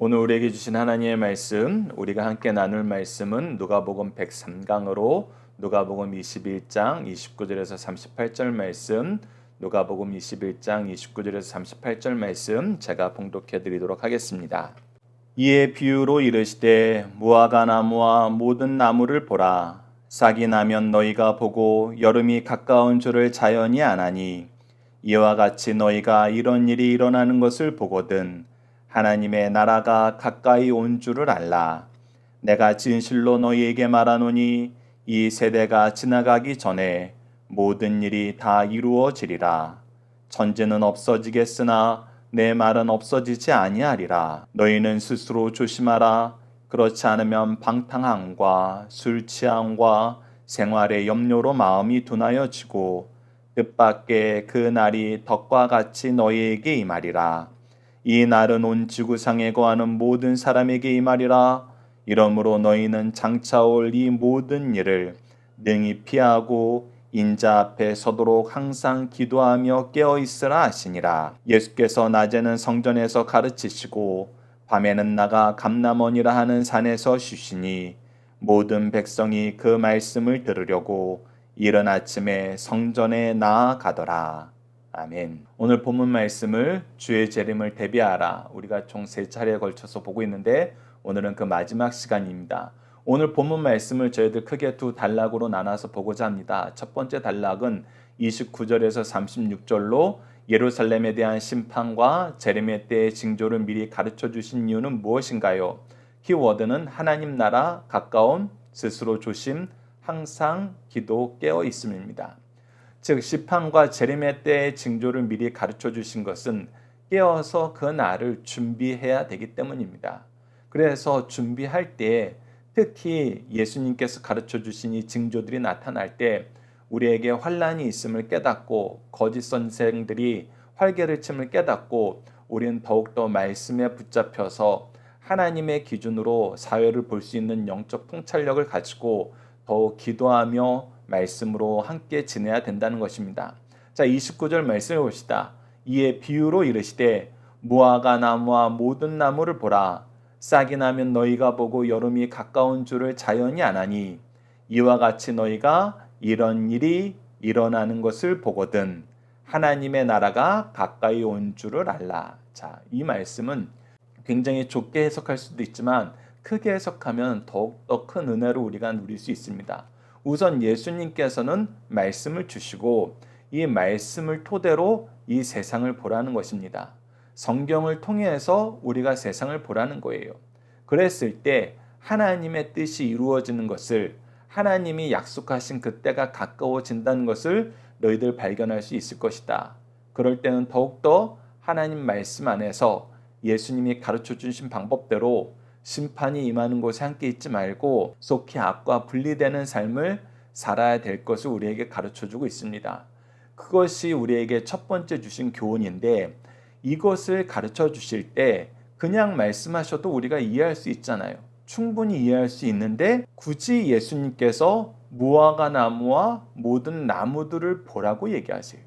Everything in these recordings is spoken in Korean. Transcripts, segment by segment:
오늘 우리에게 주신 하나님의 말씀, 우리가 함께 나눌 말씀은 누가복음 103강으로 누가복음 21장 29절에서 38절 말씀, 누가복음 21장 29절에서 38절 말씀 제가 봉독해 드리도록 하겠습니다. 이에 비유로 이르시되 무화과 나무와 모든 나무를 보라. 싹이 나면 너희가 보고 여름이 가까운 줄을 자연히 아나니 이와 같이 너희가 이런 일이 일어나는 것을 보거든 하나님의 나라가 가까이 온 줄을 알라. 내가 진실로 너희에게 말하노니 이 세대가 지나가기 전에 모든 일이 다 이루어지리라. 천지는 없어지겠으나 내 말은 없어지지 아니하리라. 너희는 스스로 조심하라. 그렇지 않으면 방탕함과 술 취함과 생활의 염려로 마음이 둔하여지고 뜻밖의 그 날이 덕과 같이 너희에게 임하리라. 이 날은 온 지구상에 거하는 모든 사람에게 임하리라. 이러므로 너희는 장차 올 이 모든 일을 능히 피하고 인자 앞에 서도록 항상 기도하며 깨어있으라 하시니라. 예수께서 낮에는 성전에서 가르치시고 밤에는 나가 감람원이라 하는 산에서 쉬시니 모든 백성이 그 말씀을 들으려고 이른 아침에 성전에 나아가더라. 아멘. 오늘 본문 말씀을 주의 재림을 대비하라. 우리가 총 3차례에 걸쳐서 보고 있는데 오늘은 그 마지막 시간입니다. 오늘 본문 말씀을 저희들 크게 두 단락으로 나눠서 보고자 합니다. 첫 번째 단락은 29절에서 36절로 예루살렘에 대한 심판과 재림의 때의 징조를 미리 가르쳐 주신 이유는 무엇인가요? 키워드는 하나님 나라 가까운, 스스로 조심, 항상 기도 깨어 있음입니다. 즉 심판과 재림의 때의 징조를 미리 가르쳐 주신 것은 깨어서 그 날을 준비해야 되기 때문입니다. 그래서 준비할 때 특히 예수님께서 가르쳐 주신 이 징조들이 나타날 때 우리에게 환난이 있음을 깨닫고 거짓 선생들이 활개를 침을 깨닫고 우리는 더욱더 말씀에 붙잡혀서 하나님의 기준으로 사회를 볼 수 있는 영적 통찰력을 가지고 더욱 기도하며 말씀으로 함께 지내야 된다는 것입니다. 자, 29절 말씀을 봅시다. 이에 비유로 이르시되 무화과 나무와 모든 나무를 보라. 싹이 나면 너희가 보고 여름이 가까운 줄을 자연히 아나니 이와 같이 너희가 이런 일이 일어나는 것을 보거든 하나님의 나라가 가까이 온 줄을 알라. 자, 이 말씀은 굉장히 좁게 해석할 수도 있지만 크게 해석하면 더욱더 큰 은혜를 우리가 누릴 수 있습니다. 우선 예수님께서는 말씀을 주시고 이 말씀을 토대로 이 세상을 보라는 것입니다. 성경을 통해서 우리가 세상을 보라는 거예요. 그랬을 때 하나님의 뜻이 이루어지는 것을, 하나님이 약속하신 그때가 가까워진다는 것을 너희들 발견할 수 있을 것이다. 그럴 때는 더욱더 하나님 말씀 안에서 예수님이 가르쳐 주신 방법대로 심판이 임하는 곳에 함께 있지 말고 속히 악과 분리되는 삶을 살아야 될 것을 우리에게 가르쳐주고 있습니다. 그것이 우리에게 첫 번째 주신 교훈인데 이것을 가르쳐 주실 때 그냥 말씀하셔도 우리가 이해할 수 있잖아요. 충분히 이해할 수 있는데 굳이 예수님께서 무화과 나무와 모든 나무들을 보라고 얘기하세요.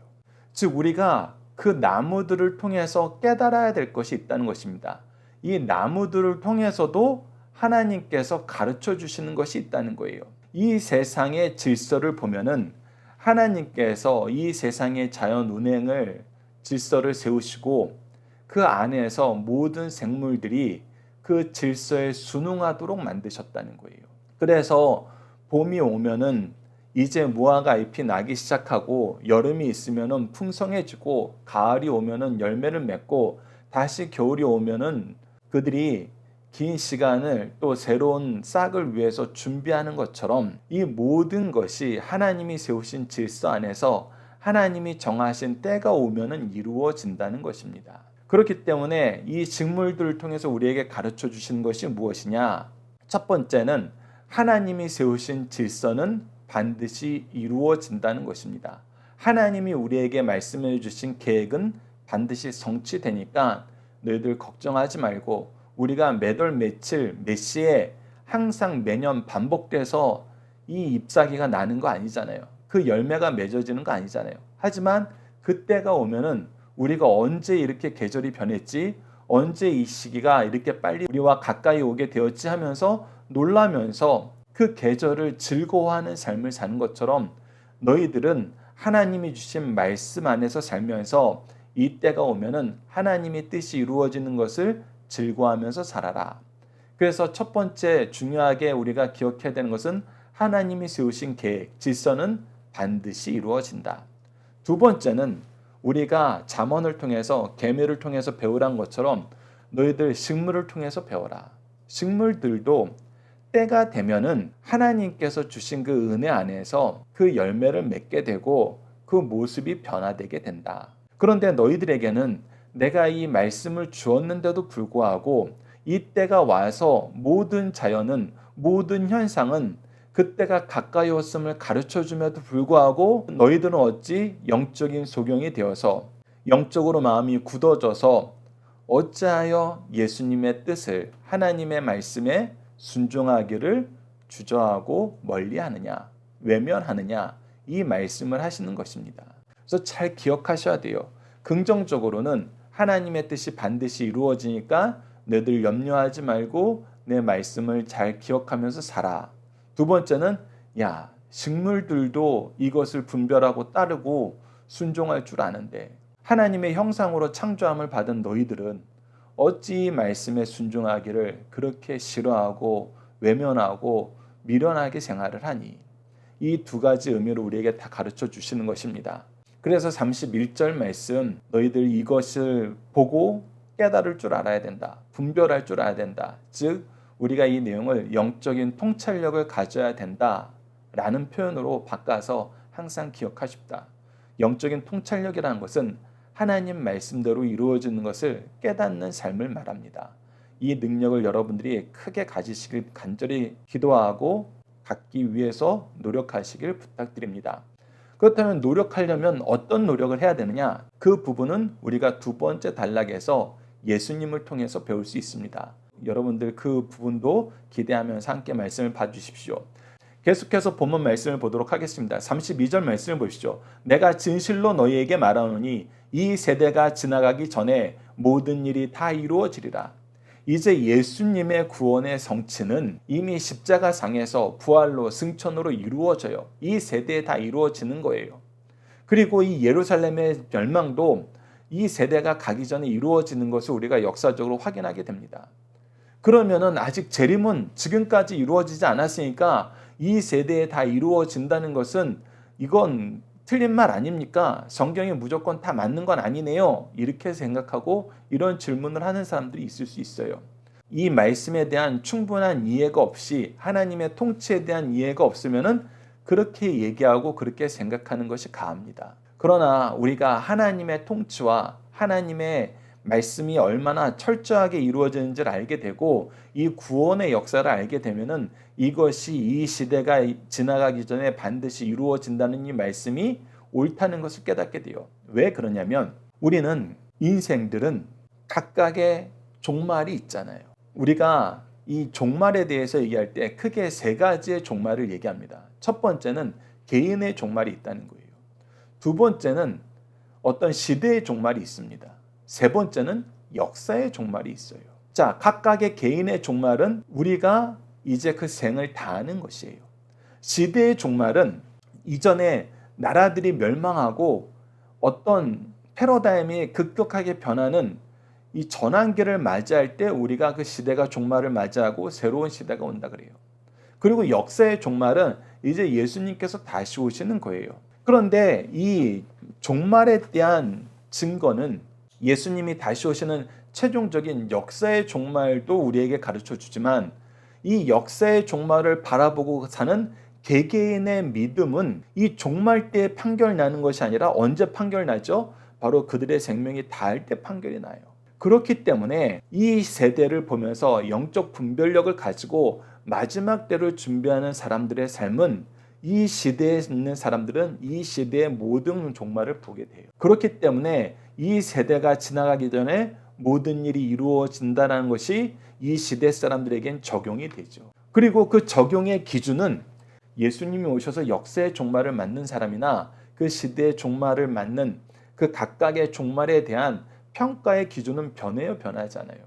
즉 우리가 그 나무들을 통해서 깨달아야 될 것이 있다는 것입니다. 이 나무들을 통해서도 하나님께서 가르쳐 주시는 것이 있다는 거예요. 이 세상의 질서를 보면은 하나님께서 이 세상의 자연 운행을 질서를 세우시고 그 안에서 모든 생물들이 그 질서에 순응하도록 만드셨다는 거예요. 그래서 봄이 오면은 이제 무화과 잎이 나기 시작하고 여름이 있으면은 풍성해지고 가을이 오면은 열매를 맺고 다시 겨울이 오면은 그들이 긴 시간을 또 새로운 싹을 위해서 준비하는 것처럼 이 모든 것이 하나님이 세우신 질서 안에서 하나님이 정하신 때가 오면은 이루어진다는 것입니다. 그렇기 때문에 이 직물들을 통해서 우리에게 가르쳐 주시는 것이 무엇이냐? 첫 번째는 하나님이 세우신 질서는 반드시 이루어진다는 것입니다. 하나님이 우리에게 말씀해 주신 계획은 반드시 성취되니까 너희들 걱정하지 말고 우리가 매달 며칠 몇 시에 항상 매년 반복돼서 이 잎사귀가 나는 거 아니잖아요. 그 열매가 맺어지는 거 아니잖아요. 하지만 그때가 오면은 우리가 언제 이렇게 계절이 변했지? 언제 이 시기가 이렇게 빨리 우리와 가까이 오게 되었지 하면서 놀라면서 그 계절을 즐거워하는 삶을 사는 것처럼 너희들은 하나님이 주신 말씀 안에서 살면서 이 때가 오면은 하나님의 뜻이 이루어지는 것을 즐거워하면서 살아라. 그래서 첫 번째 중요하게 우리가 기억해야 되는 것은 하나님이 세우신 계획, 질서는 반드시 이루어진다. 두 번째는 우리가 잠언을 통해서 계명을 통해서 배우란 것처럼 너희들 식물을 통해서 배워라. 식물들도 때가 되면은 하나님께서 주신 그 은혜 안에서 그 열매를 맺게 되고 그 모습이 변화되게 된다. 그런데 너희들에게는 내가 이 말씀을 주었는데도 불구하고 이 때가 와서 모든 자연은 모든 현상은 그때가 가까이 왔음을 가르쳐 줌에도 불구하고 너희들은 어찌 영적인 소경이 되어서 영적으로 마음이 굳어져서 어찌하여 예수님의 뜻을 하나님의 말씀에 순종하기를 주저하고 멀리하느냐, 외면하느냐, 이 말씀을 하시는 것입니다. 그래서 잘 기억하셔야 돼요. 긍정적으로는 하나님의 뜻이 반드시 이루어지니까 너희들 염려하지 말고 내 말씀을 잘 기억하면서 살아. 두 번째는 식물들도 이것을 분별하고 따르고 순종할 줄 아는데 하나님의 형상으로 창조함을 받은 너희들은 어찌 말씀에 순종하기를 그렇게 싫어하고 외면하고 미련하게 생활을 하니? 이 두 가지 의미로 우리에게 다 가르쳐 주시는 것입니다. 그래서 31절 말씀 너희들 이것을 보고 깨달을 줄 알아야 된다. 분별할 줄 알아야 된다. 즉 우리가 이 내용을 영적인 통찰력을 가져야 된다라는 표현으로 바꿔서 항상 기억하십다. 영적인 통찰력이라는 것은 하나님 말씀대로 이루어지는 것을 깨닫는 삶을 말합니다. 이 능력을 여러분들이 크게 가지시길 간절히 기도하고 갖기 위해서 노력하시길 부탁드립니다. 그렇다면 노력하려면 어떤 노력을 해야 되느냐? 그 부분은 우리가 두 번째 단락에서 예수님을 통해서 배울 수 있습니다. 여러분들 그 부분도 기대하면서 함께 말씀을 봐주십시오. 계속해서 본문 말씀을 보도록 하겠습니다. 32절 말씀을 보시죠. 내가 진실로 너희에게 말하노니 이 세대가 지나가기 전에 모든 일이 다 이루어지리라. 이제 예수님의 구원의 성취는 이미 십자가상에서 부활로 승천으로 이루어져요. 이 세대에 다 이루어지는 거예요. 그리고 이 예루살렘의 멸망도 이 세대가 가기 전에 이루어지는 것을 우리가 역사적으로 확인하게 됩니다. 그러면은 아직 재림은 지금까지 이루어지지 않았으니까 이 세대에 다 이루어진다는 것은 이건 틀린 말 아닙니까? 성경이 무조건 다 맞는 건 아니네요. 이렇게 생각하고 이런 질문을 하는 사람들이 있을 수 있어요. 이 말씀에 대한 충분한 이해가 없이 하나님의 통치에 대한 이해가 없으면은 그렇게 얘기하고 그렇게 생각하는 것이 가합니다. 그러나 우리가 하나님의 통치와 하나님의 말씀이 얼마나 철저하게 이루어지는지를 알게 되고 이 구원의 역사를 알게 되면은 이것이 이 시대가 지나가기 전에 반드시 이루어진다는 이 말씀이 옳다는 것을 깨닫게 돼요. 왜 그러냐면 우리는 인생들은 각각의 종말이 있잖아요. 우리가 이 종말에 대해서 얘기할 때 크게 세 가지의 종말을 얘기합니다. 첫 번째는 개인의 종말이 있다는 거예요. 두 번째는 어떤 시대의 종말이 있습니다. 세 번째는 역사의 종말이 있어요. 자, 각각의 개인의 종말은 우리가 이제 그 생을 다하는 것이에요. 시대의 종말은 이전에 나라들이 멸망하고 어떤 패러다임이 급격하게 변하는 이 전환기를 맞이할 때 우리가 그 시대가 종말을 맞이하고 새로운 시대가 온다 그래요. 그리고 역사의 종말은 이제 예수님께서 다시 오시는 거예요. 그런데 이 종말에 대한 증거는 예수님이 다시 오시는 최종적인 역사의 종말도 우리에게 가르쳐 주지만 이 역사의 종말을 바라보고 사는 개개인의 믿음은 이 종말 때 판결 나는 것이 아니라 언제 판결 나죠? 바로 그들의 생명이 닿을 때 판결이 나요. 그렇기 때문에 이 세대를 보면서 영적 분별력을 가지고 마지막 때를 준비하는 사람들의 삶은 이 시대에 있는 사람들은 이 시대의 모든 종말을 보게 돼요. 그렇기 때문에 이 세대가 지나가기 전에 모든 일이 이루어진다는 것이 이 시대 사람들에겐 적용이 되죠. 그리고 그 적용의 기준은 예수님이 오셔서 역사의 종말을 맞는 사람이나 그 시대의 종말을 맞는 그 각각의 종말에 대한 평가의 기준은 변해요, 변하지 않아요?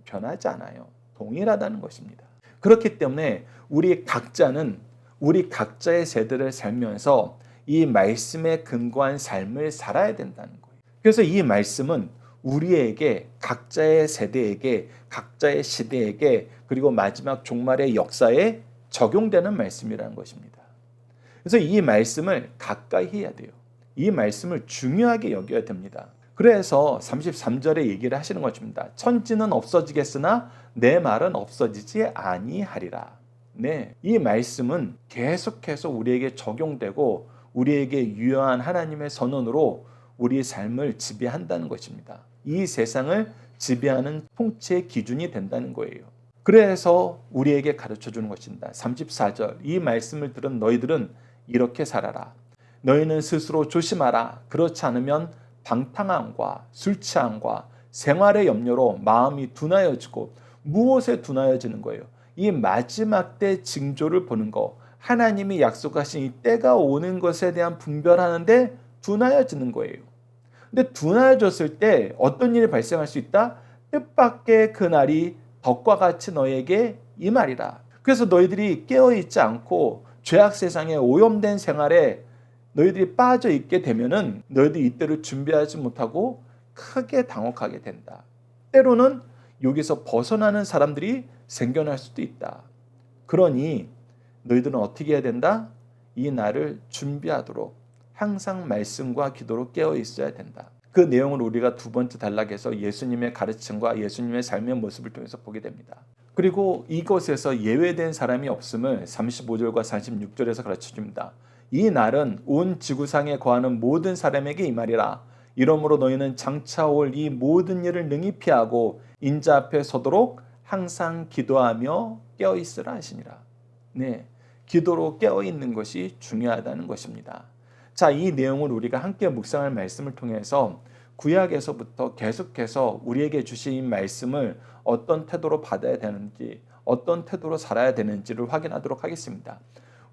변하지 않아요. 동일하다는 것입니다. 그렇기 때문에 우리 각자는 우리 각자의 세대를 살면서 이 말씀에 근거한 삶을 살아야 된다는 거예요. 그래서 이 말씀은 우리에게, 각자의 세대에게, 각자의 시대에게, 그리고 마지막 종말의 역사에 적용되는 말씀이라는 것입니다. 그래서 이 말씀을 가까이 해야 돼요. 이 말씀을 중요하게 여겨야 됩니다. 그래서 33절에 얘기를 하시는 것입니다. 천지는 없어지겠으나 내 말은 없어지지 아니하리라. 네, 이 말씀은 계속해서 우리에게 적용되고 우리에게 유효한 하나님의 선언으로 우리의 삶을 지배한다는 것입니다. 이 세상을 지배하는 통치의 기준이 된다는 거예요. 그래서 우리에게 가르쳐주는 것입니다. 34절, 이 말씀을 들은 너희들은 이렇게 살아라. 너희는 스스로 조심하라. 그렇지 않으면 방탕함과 술 취함과 생활의 염려로 마음이 둔하여지고, 무엇에 둔하여지는 거예요? 이 마지막 때 징조를 보는 거, 하나님이 약속하신 이 때가 오는 것에 대한 분별하는데 둔하여지는 거예요. 근데 둔하여졌을 때 어떤 일이 발생할 수 있다? 뜻밖의 그날이 덕과 같이 너에게 임하리라. 그래서 너희들이 깨어있지 않고 죄악 세상에 오염된 생활에 너희들이 빠져 있게 되면은 너희들이 이때를 준비하지 못하고 크게 당혹하게 된다. 때로는 여기서 벗어나는 사람들이 생겨날 수도 있다. 그러니 너희들은 어떻게 해야 된다? 이 날을 준비하도록 항상 말씀과 기도로 깨어 있어야 된다. 그 내용을 우리가 두 번째 단락에서 예수님의 가르침과 예수님의 삶의 모습을 통해서 보게 됩니다. 그리고 이것에서 예외된 사람이 없음을 35절과 46절에서 가르쳐줍니다. 이 날은 온 지구상에 거하는 모든 사람에게 임하리라. 이러므로 너희는 장차 올 이 모든 일을 능히 피하고 인자 앞에 서도록 항상 기도하며 깨어 있으라 하시니라. 네, 기도로 깨어 있는 것이 중요하다는 것입니다. 자, 이 내용을 우리가 함께 묵상할 말씀을 통해서 구약에서부터 계속해서 우리에게 주신 말씀을 어떤 태도로 받아야 되는지, 어떤 태도로 살아야 되는지를 확인하도록 하겠습니다.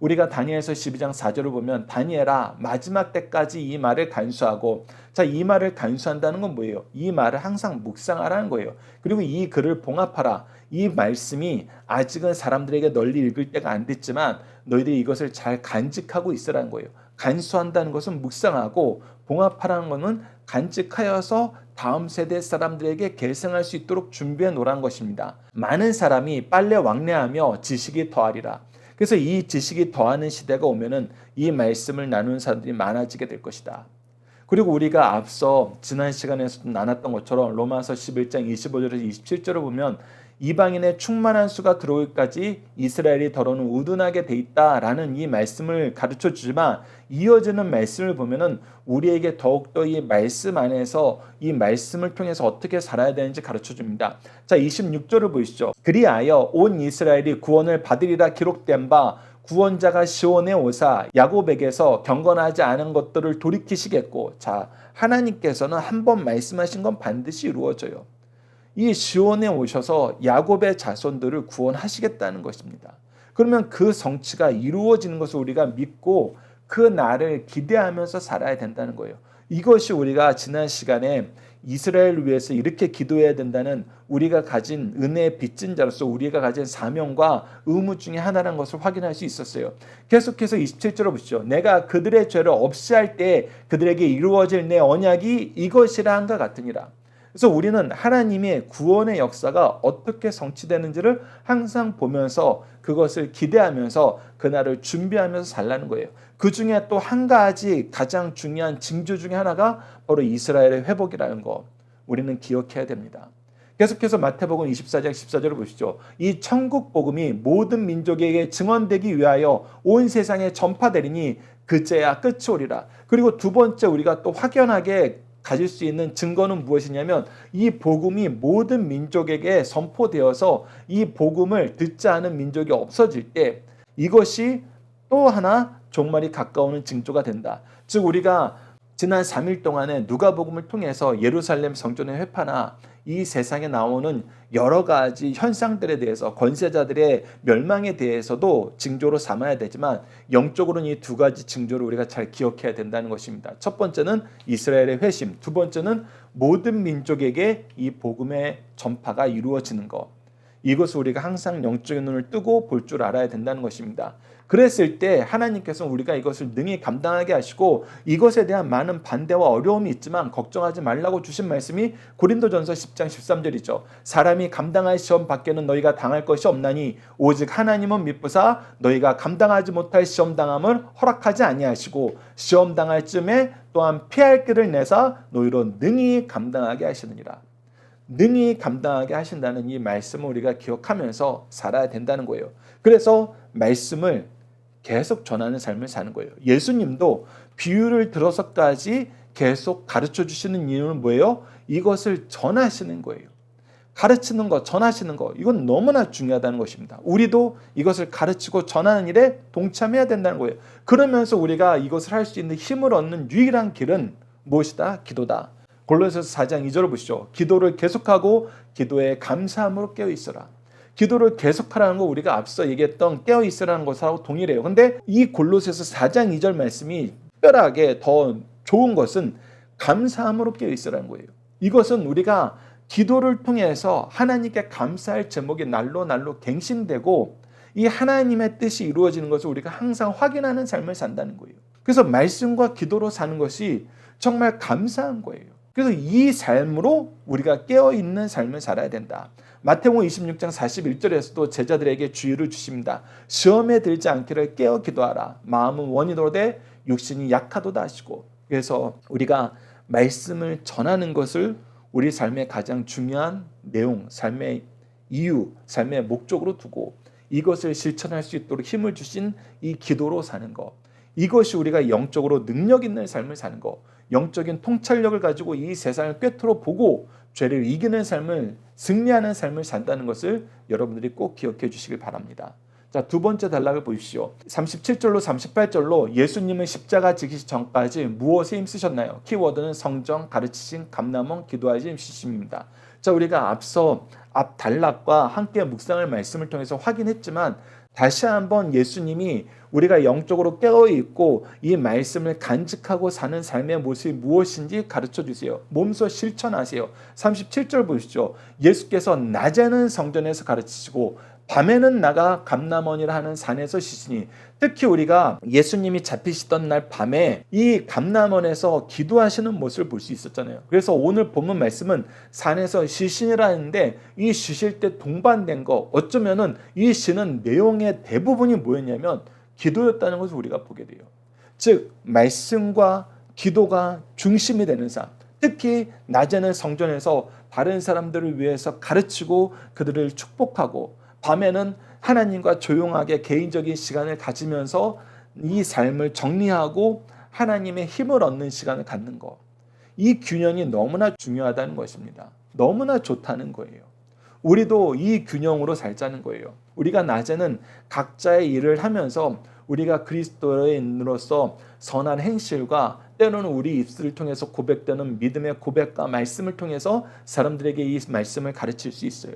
우리가 다니엘서 12장 4절을 보면 다니엘아 마지막 때까지 이 말을 간수하고, 자, 이 말을 간수한다는 건 뭐예요? 이 말을 항상 묵상하라는 거예요. 그리고 이 글을 봉합하라. 이 말씀이 아직은 사람들에게 널리 읽을 때가 안 됐지만 너희들이 이것을 잘 간직하고 있으라는 거예요. 간수한다는 것은 묵상하고, 봉합하라는 것은 간직하여서 다음 세대 사람들에게 계승할 수 있도록 준비해 놓으라는 것입니다. 많은 사람이 빨래 왕래하며 지식이 더하리라. 그래서 이 지식이 더하는 시대가 오면은 이 말씀을 나누는 사람들이 많아지게 될 것이다. 그리고 우리가 앞서 지난 시간에서도 나눴던 것처럼 로마서 11장 25절에서 27절을 보면 이방인의 충만한 수가 들어올까지 이스라엘이 더러는 우둔하게 돼 있다라는 이 말씀을 가르쳐 주지만, 이어지는 말씀을 보면은 우리에게 더욱더 이 말씀 안에서 이 말씀을 통해서 어떻게 살아야 되는지 가르쳐 줍니다. 자, 26절을 보시죠. 그리하여 온 이스라엘이 구원을 받으리라 기록된 바 구원자가 시온에 오사 야곱에게서 경건하지 않은 것들을 돌이키시겠고, 자, 하나님께서는 한번 말씀하신 건 반드시 이루어져요. 이 시온에 오셔서 야곱의 자손들을 구원하시겠다는 것입니다. 그러면 그 성취가 이루어지는 것을 우리가 믿고 그 날을 기대하면서 살아야 된다는 거예요. 이것이 우리가 지난 시간에 이스라엘을 위해서 이렇게 기도해야 된다는 우리가 가진 은혜의 빚진 자로서 우리가 가진 사명과 의무 중에 하나라는 것을 확인할 수 있었어요. 계속해서 27절을 보시죠. 내가 그들의 죄를 없이 할 때 그들에게 이루어질 내 언약이 이것이라 한가 같으니라. 그래서 우리는 하나님의 구원의 역사가 어떻게 성취되는지를 항상 보면서 그것을 기대하면서 그날을 준비하면서 살라는 거예요. 그 중에 또 한 가지 가장 중요한 징조 중에 하나가 바로 이스라엘의 회복이라는 거, 우리는 기억해야 됩니다. 계속해서 마태복음 24장 14절을 보시죠. 이 천국 복음이 모든 민족에게 증언되기 위하여 온 세상에 전파되리니 그제야 끝이 오리라. 그리고 두 번째 우리가 또 확연하게 가질 수 있는 증거는 무엇이냐면 이 복음이 모든 민족에게 선포되어서 이 복음을 듣지 않은 민족이 없어질 때 이것이 또 하나 종말이 가까우는 징조가 된다. 즉 우리가 지난 3일 동안에 누가복음을 통해서 예루살렘 성전의 회파나 이 세상에 나오는 여러 가지 현상들에 대해서 권세자들의 멸망에 대해서도 징조로 삼아야 되지만 영적으로는 이 두 가지 징조를 우리가 잘 기억해야 된다는 것입니다. 첫 번째는 이스라엘의 회심, 두 번째는 모든 민족에게 이 복음의 전파가 이루어지는 것. 이것을 우리가 항상 영적인 눈을 뜨고 볼 줄 알아야 된다는 것입니다. 그랬을 때 하나님께서는 우리가 이것을 능히 감당하게 하시고 이것에 대한 많은 반대와 어려움이 있지만 걱정하지 말라고 주신 말씀이 고린도전서 10장 13절이죠. 사람이 감당할 시험 밖에는 너희가 당할 것이 없나니 오직 하나님은 미쁘사 너희가 감당하지 못할 시험 당함을 허락하지 아니하시고 시험 당할 쯤에 또한 피할 길을 내사 너희로 능히 감당하게 하시느니라. 능히 감당하게 하신다는 이 말씀을 우리가 기억하면서 살아야 된다는 거예요. 그래서 말씀을 계속 전하는 삶을 사는 거예요. 예수님도 비유를 들어서까지 계속 가르쳐 주시는 이유는 뭐예요? 이것을 전하시는 거예요. 가르치는 것, 전하시는 것, 이건 너무나 중요하다는 것입니다. 우리도 이것을 가르치고 전하는 일에 동참해야 된다는 거예요. 그러면서 우리가 이것을 할 수 있는 힘을 얻는 유일한 길은 무엇이다? 기도다. 골로새서 4장 2절을 보시죠. 기도를 계속하고 기도에 감사함으로 깨어있어라. 기도를 계속하라는 거 우리가 앞서 얘기했던 깨어있으라는 것하고 동일해요. 근데 이 골로새서 4장 2절 말씀이 특별하게 더 좋은 것은 감사함으로 깨어있으라는 거예요. 이것은 우리가 기도를 통해서 하나님께 감사할 제목이 날로 갱신되고 이 하나님의 뜻이 이루어지는 것을 우리가 항상 확인하는 삶을 산다는 거예요. 그래서 말씀과 기도로 사는 것이 정말 감사한 거예요. 그래서 이 삶으로 우리가 깨어있는 삶을 살아야 된다. 마태복음 26장 41절에서도 제자들에게 주의를 주십니다. 시험에 들지 않기를 깨어 기도하라. 마음은 원이로되 육신이 약하도다 하시고. 그래서 우리가 말씀을 전하는 것을 우리 삶의 가장 중요한 내용, 삶의 이유, 삶의 목적으로 두고 이것을 실천할 수 있도록 힘을 주신 이 기도로 사는 것. 이것이 우리가 영적으로 능력 있는 삶을 사는 것. 영적인 통찰력을 가지고 이 세상을 꿰뚫어 보고 죄를 이기는 삶을 승리하는 삶을 산다는 것을 여러분들이 꼭 기억해 주시길 바랍니다. 자, 두 번째 단락을 보십시오. 37절로 38절로 예수님은 십자가 지기시 전까지 무엇에 힘쓰셨나요? 키워드는 성정, 가르치심, 감람원, 기도하심, 힘쓰심입니다. 자, 우리가 앞서 앞 단락과 함께 묵상할 말씀을 통해서 확인했지만 다시 한번 예수님이 우리가 영적으로 깨어있고 이 말씀을 간직하고 사는 삶의 모습이 무엇인지 가르쳐 주세요. 몸소 실천하세요. 37절 보시죠. 예수께서 낮에는 성전에서 가르치시고 밤에는 나가 감람원이라 하는 산에서 쉬시니. 특히 우리가 예수님이 잡히시던 날 밤에 이 감람원에서 기도하시는 모습을 볼 수 있었잖아요. 그래서 오늘 본문 말씀은 산에서 쉬시니라 하는데 이 쉬실 때 동반된 거 어쩌면은 이 쉬는 내용의 대부분이 뭐였냐면 기도였다는 것을 우리가 보게 돼요. 즉 말씀과 기도가 중심이 되는 삶. 특히 낮에는 성전에서 다른 사람들을 위해서 가르치고 그들을 축복하고 밤에는 하나님과 조용하게 개인적인 시간을 가지면서 이 삶을 정리하고 하나님의 힘을 얻는 시간을 갖는 것. 이 균형이 너무나 중요하다는 것입니다. 너무나 좋다는 거예요. 우리도 이 균형으로 살자는 거예요. 우리가 낮에는 각자의 일을 하면서 우리가 그리스도인으로서 선한 행실과 때로는 우리 입술을 통해서 고백되는 믿음의 고백과 말씀을 통해서 사람들에게 이 말씀을 가르칠 수 있어요.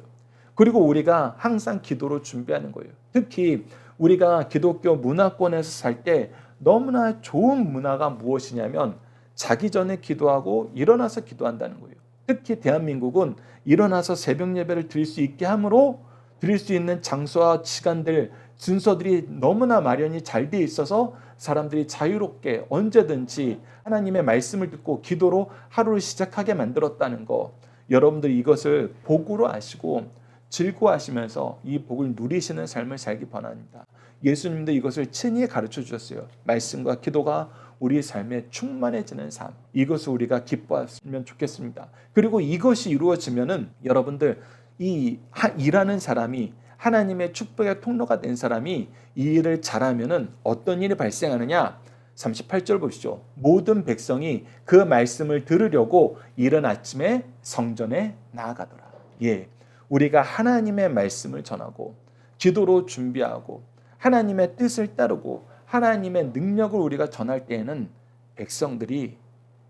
그리고 우리가 항상 기도로 준비하는 거예요. 특히 우리가 기독교 문화권에서 살 때 너무나 좋은 문화가 무엇이냐면 자기 전에 기도하고 일어나서 기도한다는 거예요. 특히 대한민국은 일어나서 새벽 예배를 드릴 수 있게 함으로 드릴 수 있는 장소와 시간들, 순서들이 너무나 마련이 잘 돼 있어서 사람들이 자유롭게 언제든지 하나님의 말씀을 듣고 기도로 하루를 시작하게 만들었다는 거. 여러분들이 이것을 복으로 아시고 즐거워하시면서 이 복을 누리시는 삶을 살기 바랍니다. 예수님도 이것을 친히 가르쳐 주셨어요. 말씀과 기도가 우리 삶에 충만해지는 삶. 이것을 우리가 기뻐했으면 좋겠습니다. 그리고 이것이 이루어지면은 여러분들 이 일하는 사람이 하나님의 축복의 통로가 된 사람이 이 일을 잘하면은 어떤 일이 발생하느냐? 38절 보시죠. 모든 백성이 그 말씀을 들으려고 이른 아침에 성전에 나아가더라. 예. 우리가 하나님의 말씀을 전하고 기도로 준비하고 하나님의 뜻을 따르고 하나님의 능력을 우리가 전할 때에는 백성들이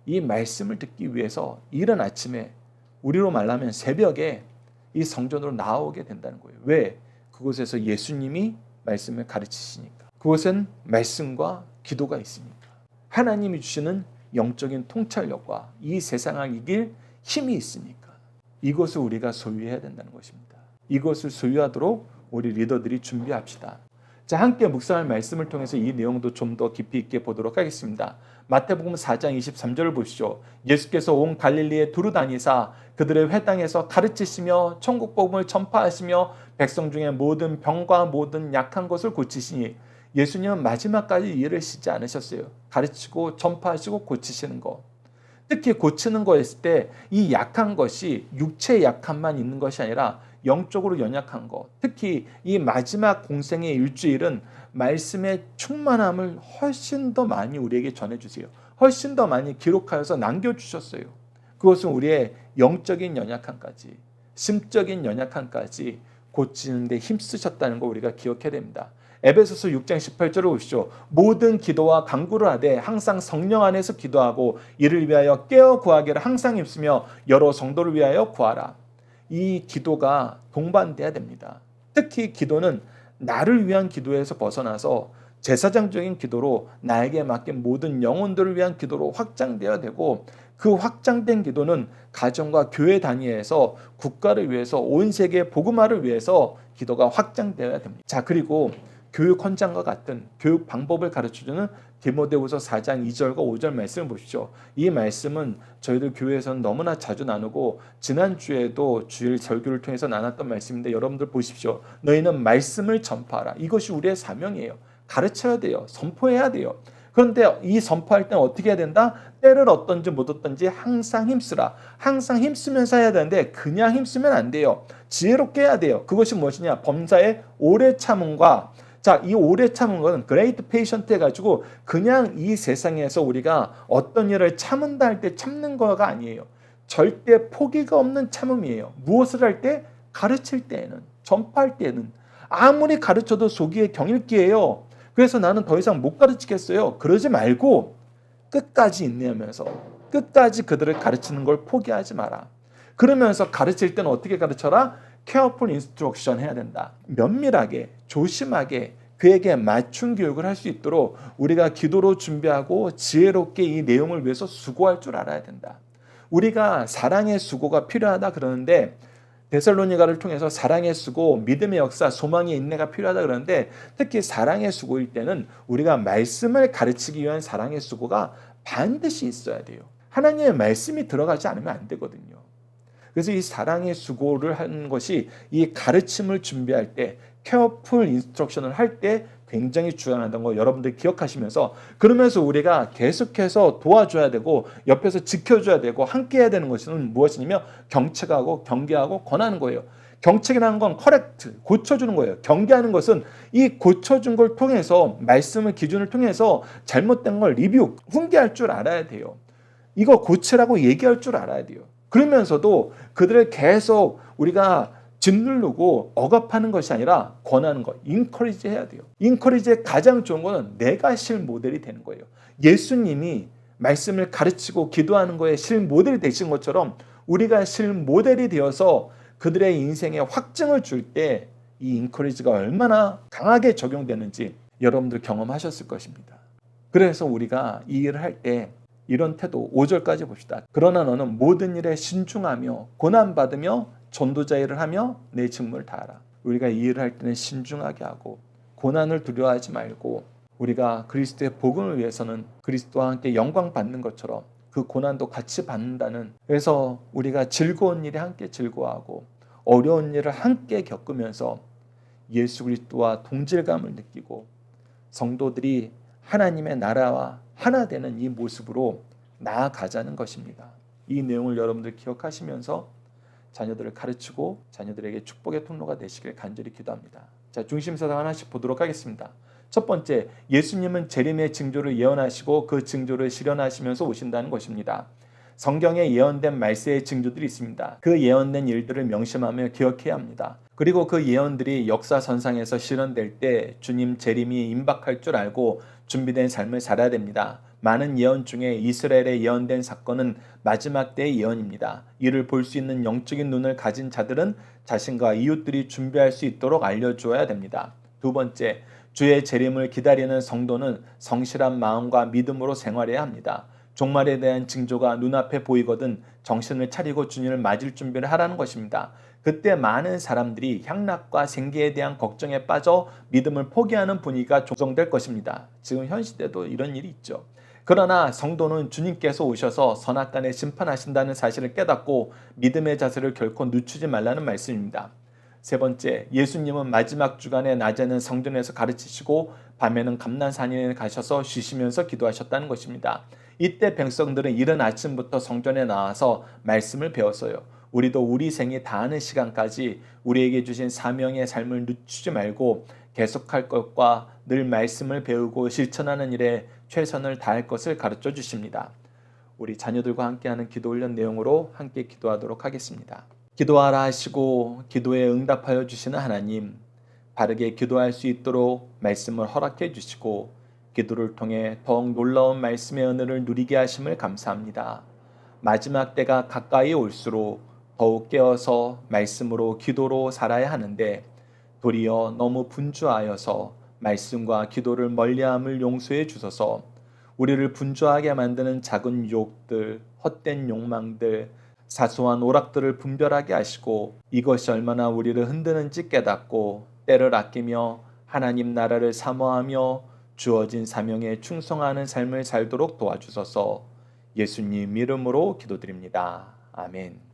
이 말씀을 듣기 위해서 이른 아침에, 우리로 말하면 새벽에 이 성전으로 나오게 된다는 거예요. 왜? 그곳에서 예수님이 말씀을 가르치시니까. 그곳엔 말씀과 기도가 있으니까. 하나님이 주시는 영적인 통찰력과 이 세상을 이길 힘이 있으니까. 이것을 우리가 소유해야 된다는 것입니다. 이것을 소유하도록 우리 리더들이 준비합시다. 자, 함께 묵상할 말씀을 통해서 이 내용도 좀 더 깊이 있게 보도록 하겠습니다. 마태복음 4장 23절을 보시죠. 예수께서 온 갈릴리에 두루 다니사 그들의 회당에서 가르치시며 천국 복음을 전파하시며 백성 중에 모든 병과 모든 약한 것을 고치시니, 예수님은 마지막까지 일을 쉬지 않으셨어요. 가르치고 전파하시고 고치시는 것. 특히 고치는 거였을 때 이 약한 것이 육체의 약함만 있는 것이 아니라 영적으로 연약한 것, 특히 이 마지막 공생의 일주일은 말씀의 충만함을 훨씬 더 많이 우리에게 전해주세요. 훨씬 더 많이 기록하여서 남겨주셨어요. 그것은 우리의 영적인 연약함까지, 심적인 연약함까지 고치는 데 힘쓰셨다는 거 우리가 기억해야 됩니다. 에베소서 6장 18절을 보시죠. 모든 기도와 간구를 하되 항상 성령 안에서 기도하고 이를 위하여 깨어 구하기를 항상 힘쓰며 여러 성도를 위하여 구하라. 이 기도가 동반돼야 됩니다. 특히 기도는 나를 위한 기도에서 벗어나서 제사장적인 기도로 나에게 맡긴 모든 영혼들을 위한 기도로 확장되어야 되고, 그 확장된 기도는 가정과 교회 단위에서 국가를 위해서 온 세계 복음화를 위해서 기도가 확장되어야 됩니다. 자, 그리고 교육 헌장과 같은 교육 방법을 가르쳐주는 디모데후서 4장 2절과 5절 말씀을 보십시오. 이 말씀은 저희들 교회에서는 너무나 자주 나누고 지난주에도 주일 설교를 통해서 나눴던 말씀인데, 여러분들 보십시오. 너희는 말씀을 전파하라. 이것이 우리의 사명이에요. 가르쳐야 돼요. 선포해야 돼요. 그런데 이 선포할 때는 어떻게 해야 된다? 때를 얻든지 못 얻든지 항상 힘쓰라. 항상 힘쓰면서 해야 되는데 그냥 힘쓰면 안 돼요. 지혜롭게 해야 돼요. 그것이 무엇이냐? 범사의 오래 참음과, 자, 이 오래 참은 것은 great patient 해가지고 그냥 이 세상에서 우리가 어떤 일을 참은다 할 때 참는 거가 아니에요. 절대 포기가 없는 참음이에요. 무엇을 할 때? 가르칠 때에는, 전파할 때에는. 아무리 가르쳐도 속이에 경일기예요. 그래서 나는 더 이상 못 가르치겠어요. 그러지 말고 끝까지 인내하면서 끝까지 그들을 가르치는 걸 포기하지 마라. 그러면서 가르칠 때는 어떻게 가르쳐라? careful instruction 해야 된다. 면밀하게, 조심하게 그에게 맞춘 교육을 할 수 있도록 우리가 기도로 준비하고 지혜롭게 이 내용을 위해서 수고할 줄 알아야 된다. 우리가 사랑의 수고가 필요하다 그러는데, 데살로니가를 통해서 사랑의 수고, 믿음의 역사, 소망의 인내가 필요하다 그러는데, 특히 사랑의 수고일 때는 우리가 말씀을 가르치기 위한 사랑의 수고가 반드시 있어야 돼요. 하나님의 말씀이 들어가지 않으면 안 되거든요. 그래서 이 사랑의 수고를 하는 것이 이 가르침을 준비할 때, careful instruction을 할 때 굉장히 중요하다는 거 여러분들 기억하시면서, 그러면서 우리가 계속해서 도와줘야 되고 옆에서 지켜줘야 되고 함께 해야 되는 것은 무엇이냐면 경책하고 경계하고 권하는 거예요. 경책이라는 건 correct, 고쳐주는 거예요. 경계하는 것은 이 고쳐준 걸 통해서, 말씀의 기준을 통해서 잘못된 걸 리뷰, 훈계할 줄 알아야 돼요. 이거 고치라고 얘기할 줄 알아야 돼요. 그러면서도 그들을 계속 우리가 짓누르고 억압하는 것이 아니라 권하는 것, 인커리지 해야 돼요. 인커리지의 가장 좋은 거는 내가 실 모델이 되는 거예요. 예수님이 말씀을 가르치고 기도하는 거에 실 모델이 되신 것처럼 우리가 실 모델이 되어서 그들의 인생에 확증을 줄 때 이 인커리지가 얼마나 강하게 적용되는지 여러분들 경험하셨을 것입니다. 그래서 우리가 이 일을 할 때 이런 태도, 5절까지 봅시다. 그러나 너는 모든 일에 신중하며 고난받으며 전도자 일을 하며 내 직무를 다하라. 우리가 이 일을 할 때는 신중하게 하고 고난을 두려워하지 말고, 우리가 그리스도의 복음을 위해서는 그리스도와 함께 영광 받는 것처럼 그 고난도 같이 받는다는, 그래서 우리가 즐거운 일에 함께 즐거워하고 어려운 일을 함께 겪으면서 예수 그리스도와 동질감을 느끼고 성도들이 하나님의 나라와 하나 되는 이 모습으로 나아가자는 것입니다. 이 내용을 여러분들 기억하시면서 자녀들을 가르치고 자녀들에게 축복의 통로가 되시길 간절히 기도합니다. 자, 중심사상 하나씩 보도록 하겠습니다. 첫 번째, 예수님은 재림의 징조를 예언하시고 그 징조를 실현하시면서 오신다는 것입니다. 성경에 예언된 말세의 징조들이 있습니다. 그 예언된 일들을 명심하며 기억해야 합니다. 그리고 그 예언들이 역사선상에서 실현될 때 주님 재림이 임박할 줄 알고 준비된 삶을 살아야 됩니다. 많은 예언 중에 이스라엘에 예언된 사건은 마지막 때의 예언입니다. 이를 볼 수 있는 영적인 눈을 가진 자들은 자신과 이웃들이 준비할 수 있도록 알려주어야 됩니다. 두 번째, 주의 재림을 기다리는 성도는 성실한 마음과 믿음으로 생활해야 합니다. 종말에 대한 징조가 눈앞에 보이거든 정신을 차리고 주님을 맞을 준비를 하라는 것입니다. 그때 많은 사람들이 향락과 생계에 대한 걱정에 빠져 믿음을 포기하는 분위기가 조성될 것입니다. 지금 현 시대도 이런 일이 있죠. 그러나 성도는 주님께서 오셔서 선악간에 심판하신다는 사실을 깨닫고 믿음의 자세를 결코 늦추지 말라는 말씀입니다. 세 번째, 예수님은 마지막 주간에 낮에는 성전에서 가르치시고 밤에는 감난산에 가셔서 쉬시면서 기도하셨다는 것입니다. 이때 백성들은 이른 아침부터 성전에 나와서 말씀을 배웠어요. 우리도 우리 생이 다하는 시간까지 우리에게 주신 사명의 삶을 늦추지 말고 계속할 것과 늘 말씀을 배우고 실천하는 일에 최선을 다할 것을 가르쳐 주십니다. 우리 자녀들과 함께하는 기도 훈련 내용으로 함께 기도하도록 하겠습니다. 기도하라 하시고 기도에 응답하여 주시는 하나님, 바르게 기도할 수 있도록 말씀을 허락해 주시고 기도를 통해 더욱 놀라운 말씀의 은혜를 누리게 하심을 감사합니다. 마지막 때가 가까이 올수록 더욱 깨어서 말씀으로 기도로 살아야 하는데 도리어 너무 분주하여서 말씀과 기도를 멀리함을 용서해 주소서. 우리를 분주하게 만드는 작은 유혹들, 헛된 욕망들, 사소한 오락들을 분별하게 하시고 이것이 얼마나 우리를 흔드는지 깨닫고 때를 아끼며 하나님 나라를 사모하며 주어진 사명에 충성하는 삶을 살도록 도와주소서. 예수님 이름으로 기도드립니다. 아멘.